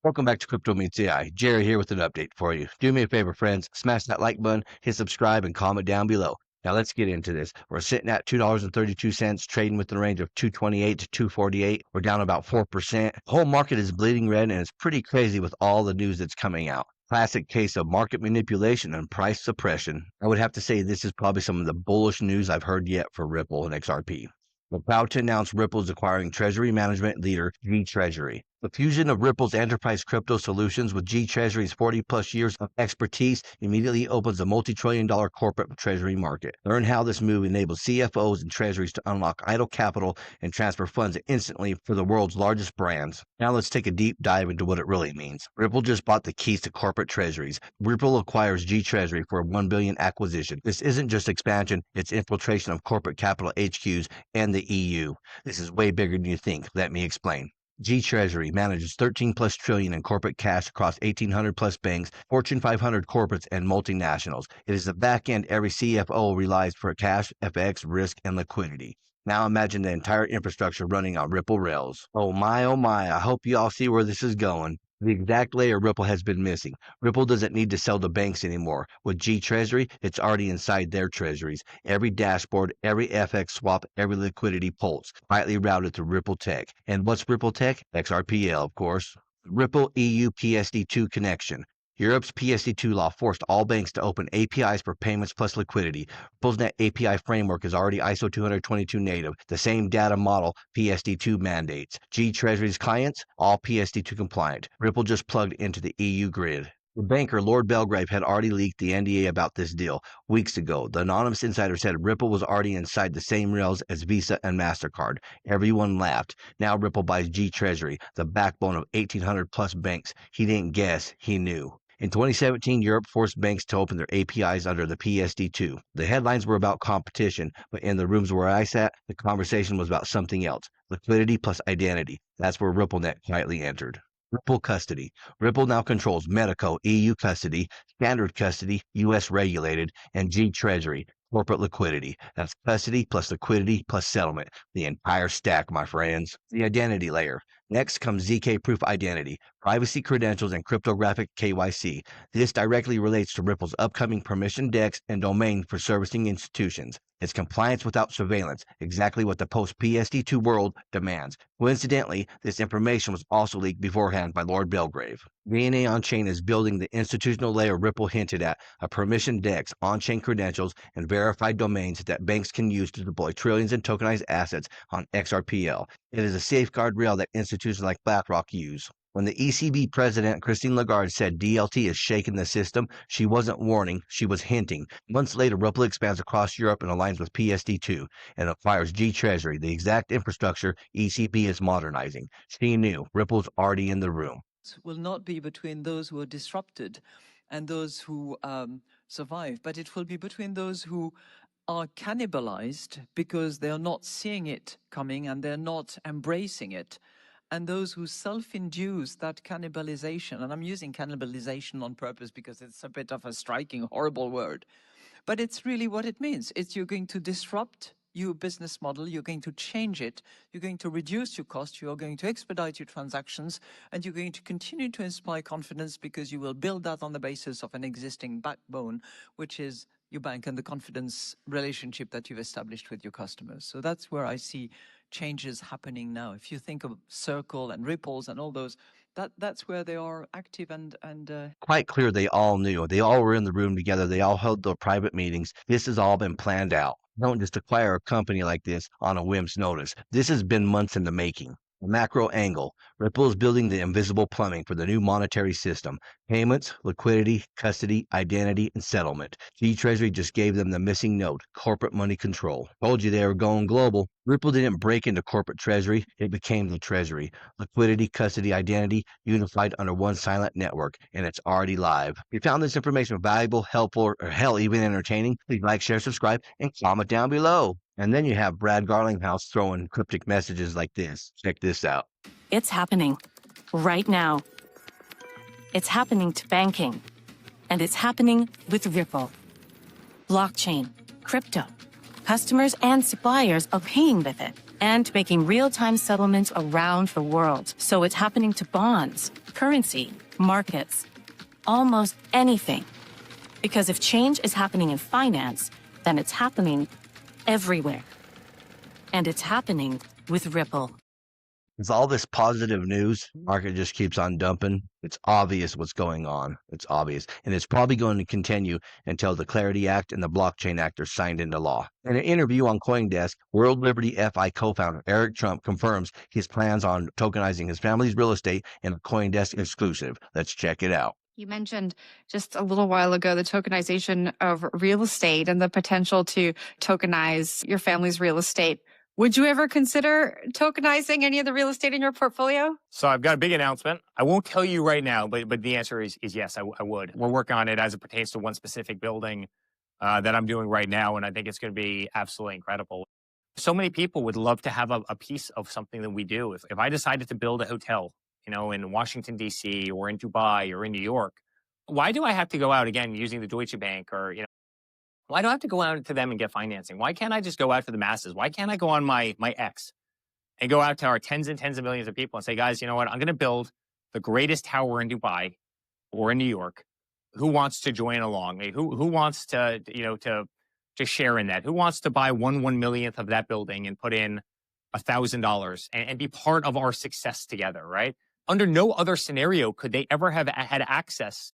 Welcome back to Crypto Meets AI. Jerry here with an update for you. Do me a favor, friends. Smash that like button, hit subscribe, and comment down below. Now let's get into this. We're sitting at $2.32, trading within the range of 228 to 248. We're down about 4%. The whole market is bleeding red, and it's pretty crazy with all the news that's coming out. Classic case of market manipulation and price suppression. I would have to say this is probably some of the bullish news I've heard yet for Ripple and XRP. We're proud to announce Ripple is acquiring treasury management leader GTreasury. The fusion of Ripple's enterprise crypto solutions with GTreasury's 40-plus years of expertise immediately opens a multi-trillion-dollar corporate treasury market. Learn how this move enables CFOs and treasuries to unlock idle capital and transfer funds instantly for the world's largest brands. Now let's take a deep dive into what it really means. Ripple just bought the keys to corporate treasuries. Ripple acquires GTreasury for a $1 billion acquisition. This isn't just expansion, it's infiltration of corporate capital HQs and the EU. This is way bigger than you think. Let me explain. GTreasury manages 13 plus trillion in corporate cash across 1,800 plus banks, Fortune 500 corporates, and multinationals. It is the back end every CFO relies for cash, FX, risk, and liquidity. Now imagine the entire infrastructure running on Ripple rails. Oh my, I hope you all see where this is going. The exact layer Ripple has been missing. Ripple doesn't need to sell to banks anymore. With GTreasury, it's already inside their treasuries. Every dashboard, every FX swap, every liquidity pulse, quietly routed through Ripple Tech. And what's Ripple Tech? XRPL, of course. Ripple EU PSD2 connection. Europe's PSD2 law forced all banks to open APIs for payments plus liquidity. Ripple's net API framework is already ISO 222 native, the same data model PSD2 mandates. GTreasury's clients, all PSD2 compliant. Ripple just plugged into the EU grid. The banker, Lord Belgrave, had already leaked the NDA about this deal weeks ago. The anonymous insider said Ripple was already inside the same rails as Visa and MasterCard. Everyone laughed. Now Ripple buys GTreasury, the backbone of 1,800 plus banks. He didn't guess, he knew. In 2017, Europe forced banks to open their APIs under the PSD2. The headlines were about competition, but in the rooms where I sat, the conversation was about something else. Liquidity plus identity. That's where RippleNet quietly entered. Ripple custody. Ripple now controls Medico, EU custody, standard custody, US regulated, and GTreasury, corporate liquidity. That's custody plus liquidity plus settlement. The entire stack, my friends. The identity layer. Next comes ZK Proof Identity, privacy credentials, and cryptographic KYC. This directly relates to Ripple's upcoming permission DEX and domain for servicing institutions. It's compliance without surveillance, exactly what the post-PSD2 world demands. Coincidentally, this information was also leaked beforehand by Lord Belgrave. DNA on-chain is building the institutional layer Ripple hinted at, a permission DEX, on-chain credentials, and verified domains that banks can use to deploy trillions in tokenized assets on XRPL. It is a safeguard rail that institutions like BlackRock use. When the ECB president, Christine Lagarde, said DLT is shaking the system, she wasn't warning, she was hinting. Months later, Ripple expands across Europe and aligns with PSD2 and acquires GTreasury, the exact infrastructure ECB is modernizing. She knew. Ripple's already in the room. Will not be between those who are disrupted and those who survive, but it will be between those who are cannibalized because they are not seeing it coming and they're not embracing it, and those who self-induce that cannibalization. And I'm using cannibalization on purpose because it's a bit of a striking, horrible word, but it's really what it means. It's you're going to disrupt your business model, you're going to change it, you're going to reduce your cost, you're going to expedite your transactions, and you're going to continue to inspire confidence because you will build that on the basis of an existing backbone, which is your bank and the confidence relationship that you've established with your customers. So that's where I see changes happening now. If you think of Circle and Ripples and all those, that's where they are active and quite clear they all knew. They all were in the room together. They all held their private meetings. This has all been planned out. Don't just acquire a company like this on a whim's notice. This has been months in the making. A macro angle. Ripple is building the invisible plumbing for the new monetary system. Payments, liquidity, custody, identity, and settlement. GTreasury just gave them the missing note, corporate money control. Told you they were going global. Ripple didn't break into corporate treasury. It became the treasury. Liquidity, custody, identity, unified under one silent network, and it's already live. If you found this information valuable, helpful, or hell, even entertaining, please like, share, subscribe, and comment down below. And then you have Brad Garlinghouse throwing cryptic messages like this. Check this out. It's happening right now. It's happening to banking. And it's happening with Ripple. Blockchain, crypto. Customers and suppliers are paying with it and making real-time settlements around the world. So it's happening to bonds, currency, markets, almost anything. Because if change is happening in finance, then it's happening everywhere. And it's happening with Ripple. With all this positive news, market just keeps on dumping. It's obvious what's going on. It's obvious. And it's probably going to continue until the Clarity Act and the Blockchain Act are signed into law. In an interview on CoinDesk, World Liberty FI co-founder Eric Trump confirms his plans on tokenizing his family's real estate in a CoinDesk exclusive. Let's check it out. You mentioned just a little while ago the tokenization of real estate and the potential to tokenize your family's real estate. Would you ever consider tokenizing any of the real estate in your portfolio? So I've got a big announcement. I won't tell you right now, but the answer is yes, I would. We're working on it as it pertains to one specific building that I'm doing right now, and I think it's going to be absolutely incredible. So many people would love to have a piece of something that we do. If I decided to build a hotel, in Washington, D.C. or in Dubai or in New York, why do I have to go out again using the Deutsche Bank or, why do I have to go out to them and get financing? Why can't I just go out to the masses? Why can't I go on my X and go out to our tens and tens of millions of people and say, guys, you know what? I'm going to build the greatest tower in Dubai or in New York. Who wants to join along? Who wants to share in that? Who wants to buy 1/1,000,000th of that building and put in $1,000 and be part of our success together, right? Under no other scenario could they ever have had access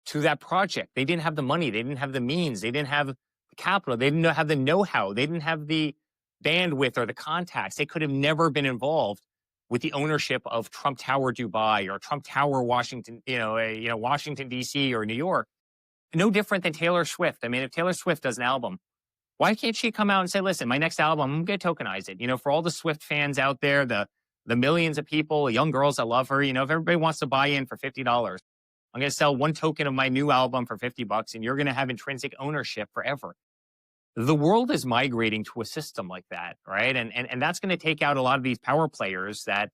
to that project. They didn't have the money. They didn't have the means. They didn't have the capital. They didn't have the know-how. They didn't have the bandwidth or the contacts. They could have never been involved with the ownership of Trump Tower Dubai or Trump Tower Washington, Washington, D.C. or New York. No different than Taylor Swift. I mean, if Taylor Swift does an album, why can't she come out and say, listen, my next album, I'm going to tokenize it. For all the Swift fans out there, the millions of people, young girls that love her, if everybody wants to buy in for $50, I'm going to sell one token of my new album for $50 and you're going to have intrinsic ownership forever. The world is migrating to a system like that, right? And that's going to take out a lot of these power players that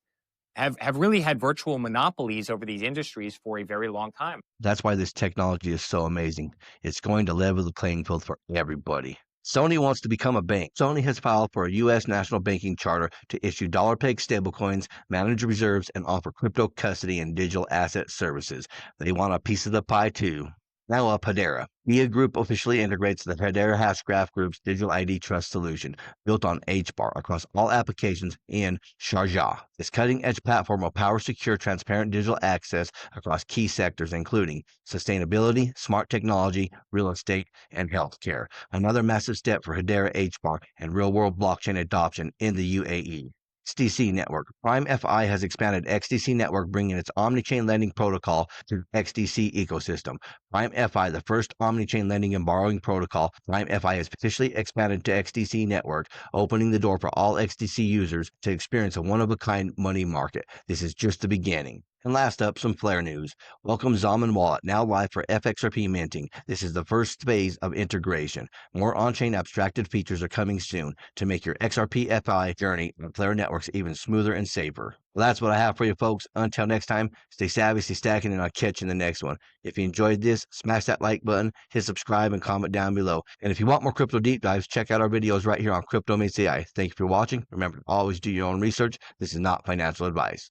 have really had virtual monopolies over these industries for a very long time. That's why this technology is so amazing. It's going to level the playing field for everybody. Sony wants to become a bank. Sony has filed for a U.S. national banking charter to issue dollar-pegged stablecoins, manage reserves, and offer crypto custody and digital asset services. They want a piece of the pie too. Now up Hedera. Beeah Group officially integrates the Hedera Hashgraph Group's Digital IDTrust solution, built on HBAR across all applications in Sharjah. This cutting-edge platform will power secure, transparent digital access across key sectors, including sustainability, smart technology, real estate, and healthcare. Another massive step for Hedera HBAR and real-world blockchain adoption in the UAE. XDC Network. PrimeFi has expanded XDC Network, bringing its omnichain lending protocol to the XDC ecosystem. PrimeFi, the first omnichain lending and borrowing protocol, PrimeFi has officially expanded to XDC Network, opening the door for all XDC users to experience a one-of-a-kind money market. This is just the beginning. And last up, some Flare news. Welcome Xaman Wallet, now live for FXRP minting. This is the first phase of integration. More on-chain abstracted features are coming soon to make your XRP FI journey on Flare networks even smoother and safer. Well, that's what I have for you folks. Until next time, stay savvy, stay stacking, and I'll catch you in the next one. If you enjoyed this, smash that like button, hit subscribe, and comment down below. And if you want more crypto deep dives, check out our videos right here on Crypto Meets AI. Thank you for watching. Remember to always do your own research. This is not financial advice.